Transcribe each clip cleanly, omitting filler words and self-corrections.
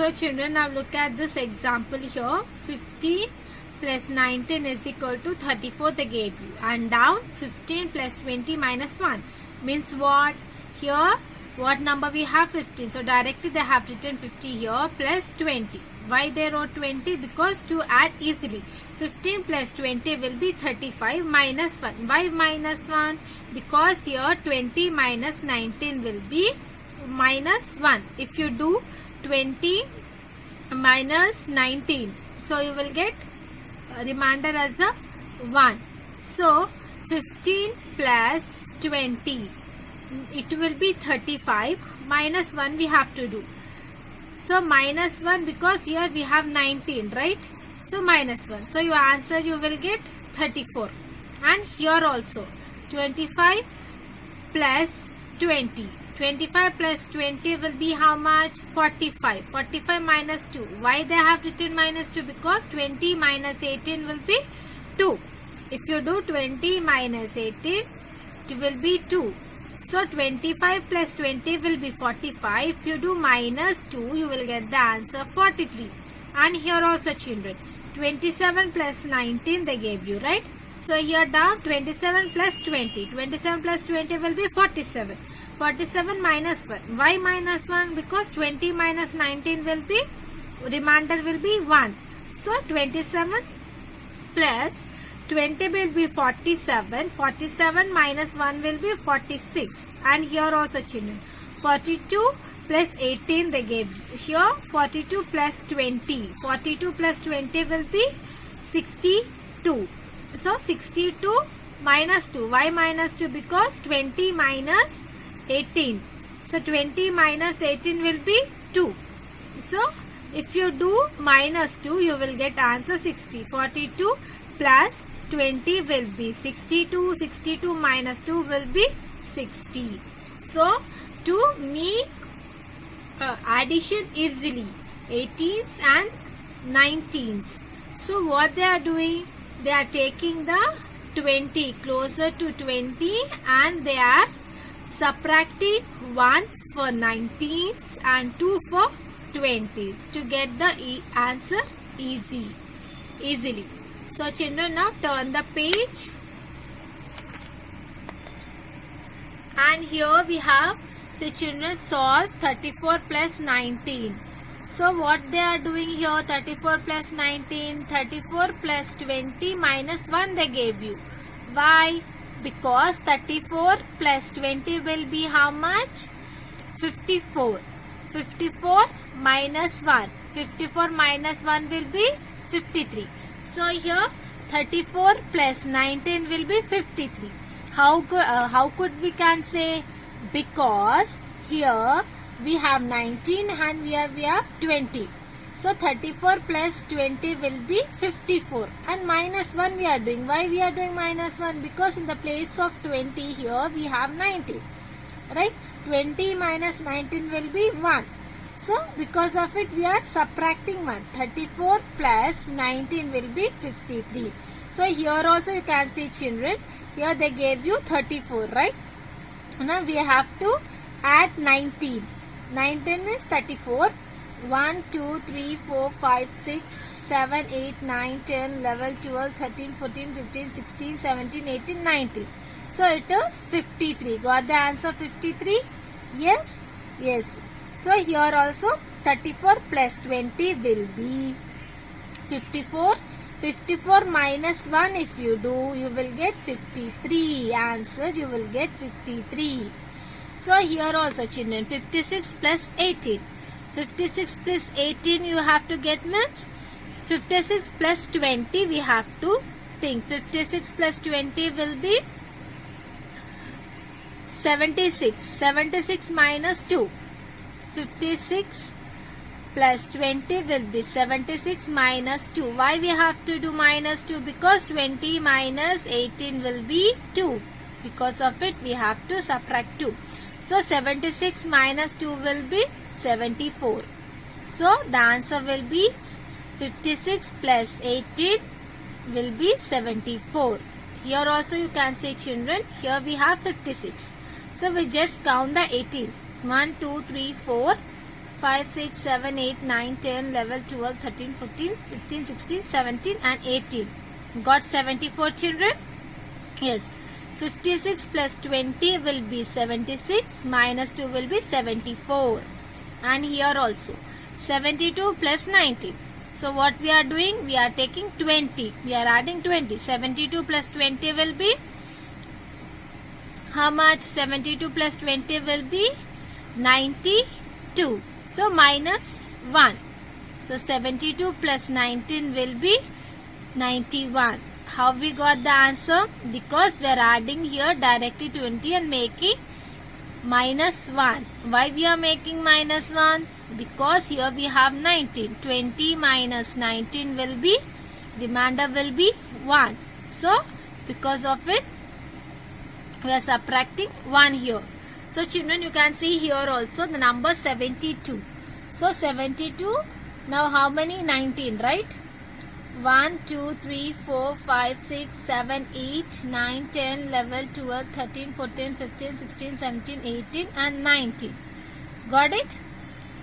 So children, now look at this example here. 15 plus 19 is equal to 34 they gave you. And down 15 plus 20 minus 1 means what? Here what number we have? 15. So directly they have written 50 here plus 20. Why they wrote 20? Because to add easily. 15 plus 20 will be 35 minus 1. Why minus 1? Because here 20 minus 19 will be minus 1. If you do 20 minus 19, so you will get a remainder as a 1. So 15 plus 20, it will be 35 minus 1 we have to do. So minus 1 because here we have 19, right? So minus 1. So your answer you will get 34. And here also 25 plus 20. 25 plus 20 will be how much? 45. 45 minus 2. Why they have written minus 2? Because 20 minus 18 will be 2. If you do 20 minus 18, it will be 2. So 25 plus 20 will be 45. If you do minus 2, you will get the answer 43. And here also children, 27 plus 19 they gave you, right? So here down 27 plus 20. 27 plus 20 will be 47. 47 minus 1. Why minus 1? Because 20 minus 19 will be, remainder will be 1. So 27 plus 20 will be 47. 47 minus 1 will be 46. And here also children, 42 plus 18 they gave you. Here 42 plus 20. 42 plus 20 will be 62. So 62 minus 2. Why minus 2? Because 20 minus 18. So 20 minus 18 will be 2. So if you do minus 2, you will get answer 60. 42 plus 20 will be 62. 62 minus 2 will be 60. So to make addition easily, 18s and 19s. So what they are doing? They are taking the 20 closer to 20 and they are subtracting 1 for 19s and 2 for 20s to get the answer easily. So children, now turn the page. And here we have, so children solve 34 plus 19. So what they are doing here? 34 plus 19, 34 plus 20 minus 1 they gave you. Why? Because 34 plus 20 will be how much? 54. 54 minus 1. 54 minus 1 will be 53. So here 34 plus 19 will be 53. How could we can say? Because here we have 19 and we have 20. So 34 plus 20 will be 54 and minus 1 we are doing. Why we are doing minus 1? Because in the place of 20 here we have 19, right? 20 minus 19 will be 1. So because of it we are subtracting 1. 34 plus 19 will be 53. So here also you can see children, here they gave you 34, right? Now we have to add 19. 19 means 34. 1, 2, 3, 4, 5, 6, 7, 8, 9, 10, 11, 12, 13, 14, 15, 16, 17, 18, 19. So it is 53. Got the answer 53? Yes? Yes. So here also 34 plus 20 will be 54. 54 minus 1 if you do, you will get 53. Answer, you will get 53. So here also children, 56 plus 18. 56 plus 18 you have to get means 56 plus 20 we have to think. 56 plus 20 will be 76. 76 minus 2. 56 plus 20 will be 76 minus 2. Why we have to do minus 2? Because 20 minus 18 will be 2. Because of it we have to subtract 2. So 76 minus 2 will be 74. So the answer will be 56 plus 18 will be 74. Here also you can say children, here we have 56. So we just count the 18. 1, 2, 3, 4, 5, 6, 7, 8, 9, 10, 11, 12, 13, 14, 15, 16, 17 and 18. Got 74 children? Yes. 56 plus 20 will be 76, minus 2 will be 74. And here also 72 plus 19. So what we are doing? We are taking 20. We are adding 20. 72 plus 20 will be how much? 72 plus 20 will be 92. So minus 1. So 72 plus 19 will be 91. How we got the answer? Because we are adding here directly 20 and making minus 1. Why we are making minus 1? Because here we have 19. 20 minus 19 will be, remainder will be 1. So because of it, we are subtracting 1 here. So children, you can see here also the number 72. So 72, now how many? 19, right? 1, 2, 3, 4, 5, 6, 7, 8, 9, 10, 11, 12, 13, 14, 15, 16, 17, 18 and 19. Got it?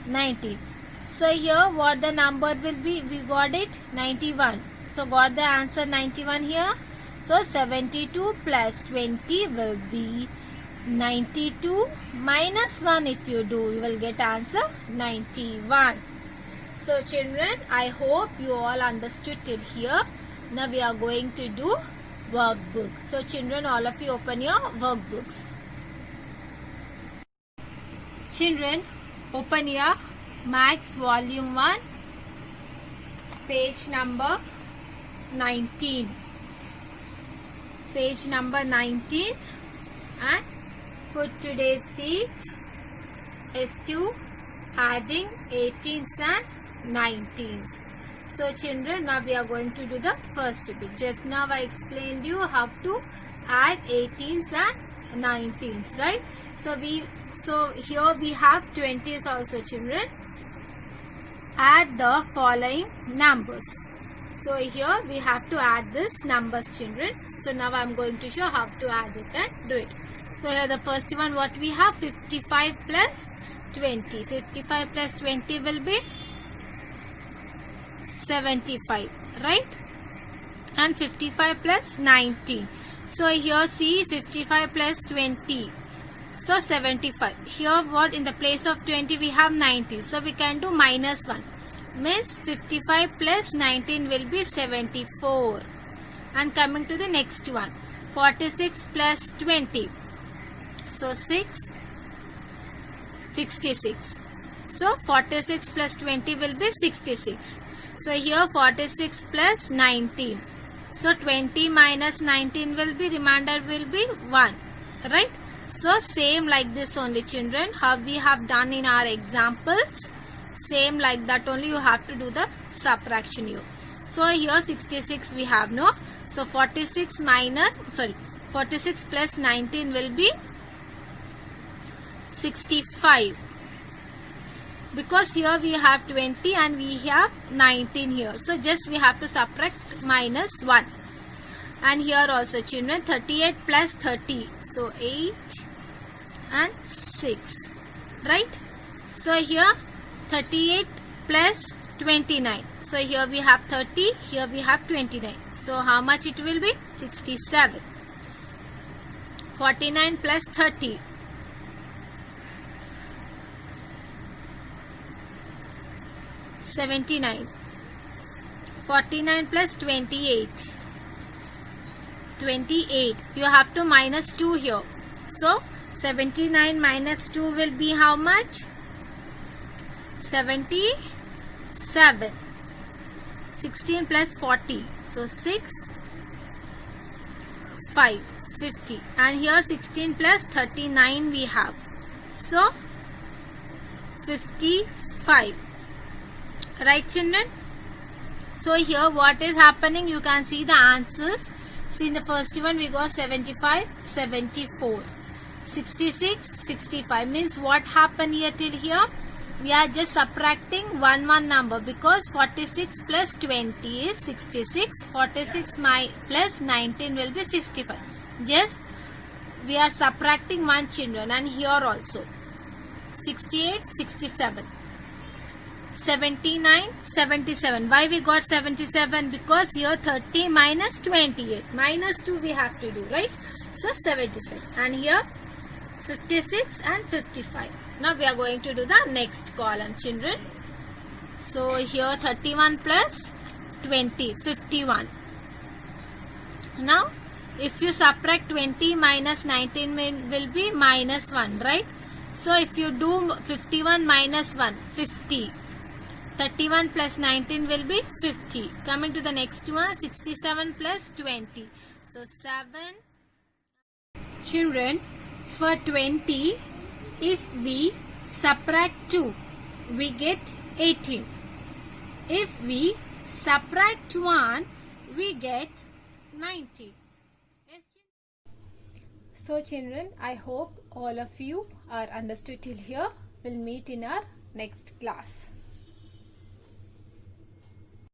19. So here what the number will be? We got it? 91. So got the answer 91 here. So 72 plus 20 will be 92 minus 1. If you do, you will get answer 91. So children, I hope you all understood it here. Now we are going to do workbooks. So children, all of you open your workbooks. Children, open your Maths Volume 1, page number 19. Page number 19 and put today's date S2 adding 18s and 19s. So children, now we are going to do the first bit. Just now I explained you how to add 18s and 19s, right? So here we have 20s also children. Add the following numbers. So here we have to add this numbers children. So now I am going to show how to add it and do it. So here the first one, what we have? 55 plus 20. 55 plus 20 will be 75, right? And 55 plus 19. So here see 55 plus 20. So 75. Here what? In the place of 20 we have 19. So we can do minus 1. Means 55 plus 19 will be 74. And coming to the next one. 46 plus 20. So 66. So 46 plus 20 will be 66. So here 46 plus 19. So 20 minus 19 will be, remainder will be 1. Right? So same like this only children. How we have done in our examples. Same like that only you have to do the subtraction here. So here 66 we have no. So 46 plus 19 will be 65. Because here we have 20 and we have 19 here. So just we have to subtract minus 1. And here also children 38 plus 30. So 8 and 6. Right? So here 38 plus 29. So here we have 30. Here we have 29. So how much it will be? 67. 49 plus 30. 79. 49 plus 28. 28. You have to minus 2 here. So 79 minus 2 will be how much? 77. 16 plus 40. So 6, 5, 50. And here 16 plus 39 we have. So 55. Right children? So here what is happening? You can see the answers. See in the first one we got 75, 74. 66, 65. Means what happened here till here? We are just subtracting one number because 46 plus 20 is 66. 46 plus 19 will be 65. Just we are subtracting one children, and here also 68, 67. 79, 77. Why we got 77? Because here 30 minus 28. Minus 2 we have to do, right? So 76. And here 56 and 55. Now we are going to do the next column, children. So here 31 plus 20, 51. Now if you subtract 20 minus 19 will be minus 1, right? So if you do 51 minus 1, 50. 31 plus 19 will be 50. Coming to the next one, 67 plus 20. So 7. Children, for 20, if we subtract 2, we get 18. If we subtract 1, we get 90. Yes, so children, I hope all of you are understood till here. We'll meet in our next class.